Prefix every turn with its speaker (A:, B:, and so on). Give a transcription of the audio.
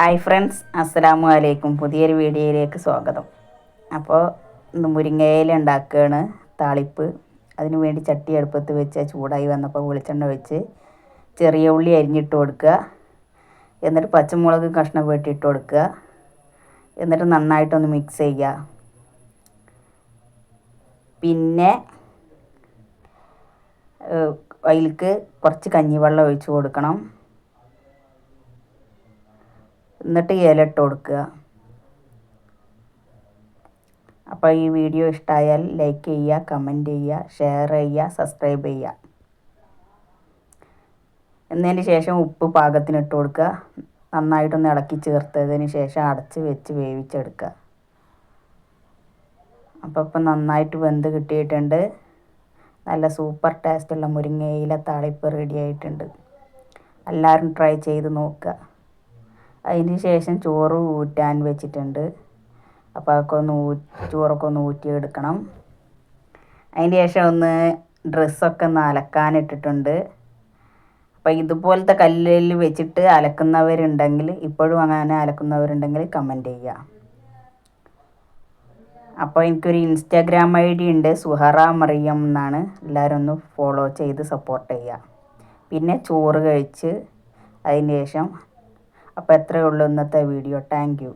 A: Hi friends, അസ്സലാമു അലൈക്കും. പുതിയൊരു വീഡിയോയിലേക്ക് സ്വാഗതം. അപ്പോൾ ഇന്ന് മുരിങ്ങയില ഉണ്ടാക്കുകയാണ്, താളിപ്പ്. അതിനു വേണ്ടി ചട്ടി അടുപ്പത്ത് വെച്ച് ചൂടായി വന്നപ്പോൾ വെളിച്ചെണ്ണ വെച്ച് ചെറിയ ഉള്ളി അരിഞ്ഞിട്ട് കൊടുക്കുക. എന്നിട്ട് പച്ചമുളക് കഷ്ണം വെട്ടിയിട്ട് കൊടുക്കുക. എന്നിട്ട് നന്നായിട്ടൊന്ന് മിക്സ് ചെയ്യുക. പിന്നെ അതിലേക്ക് കുറച്ച് കഞ്ഞിവെള്ളം ഒഴിച്ച് കൊടുക്കണം. എന്നിട്ട് ഇല ഇട്ട് കൊടുക്കുക. അപ്പോൾ ഈ വീഡിയോ ഇഷ്ടമായാൽ ലൈക്ക് ചെയ്യുക, കമൻറ്റ് ചെയ്യുക, ഷെയർ ചെയ്യുക, സബ്സ്ക്രൈബ് ചെയ്യുക. എന്നതിന് ശേഷം ഉപ്പ് പാകത്തിന് ഇട്ട് കൊടുക്കുക. നന്നായിട്ടൊന്ന് ഇളക്കി ചേർത്തതിന് ശേഷം അടച്ച് വെച്ച് വേവിച്ചെടുക്കുക. അപ്പോൾ ഇപ്പം നന്നായിട്ട് വെന്ത് കിട്ടിയിട്ടുണ്ട്. നല്ല സൂപ്പർ ടേസ്റ്റുള്ള മുരിങ്ങയില താളിപ്പ് റെഡി ആയിട്ടുണ്ട്. എല്ലാവരും ട്രൈ ചെയ്ത് നോക്കുക. അതിന് ശേഷം ചോറ് ഊറ്റാൻ വെച്ചിട്ടുണ്ട്. അപ്പോൾ അതൊക്കെ ചോറൊക്കെ ഒന്ന് ഊറ്റിയെടുക്കണം. അതിന് ശേഷം ഒന്ന് ഡ്രസ്സൊക്കെ ഒന്ന് അലക്കാനിട്ടിട്ടുണ്ട്. അപ്പോൾ ഇതുപോലത്തെ കല്ലിൽ വെച്ചിട്ട് അലക്കുന്നവരുണ്ടെങ്കിൽ, ഇപ്പോഴും അങ്ങനെ അലക്കുന്നവരുണ്ടെങ്കിൽ കമൻറ്റ് ചെയ്യുക. അപ്പോൾ എനിക്കൊരു ഇൻസ്റ്റാഗ്രാം ID ഉണ്ട്, സുഹറ മറിയം എന്നാണ്. എല്ലാവരും ഒന്ന് ഫോളോ ചെയ്ത് സപ്പോർട്ട് ചെയ്യുക. പിന്നെ ചോറ് കഴിച്ച് അതിന് ശേഷം. അപ്പോൾ എത്രയേ ഉള്ളൂ ഇന്നത്തെ വീഡിയോ. Thank you.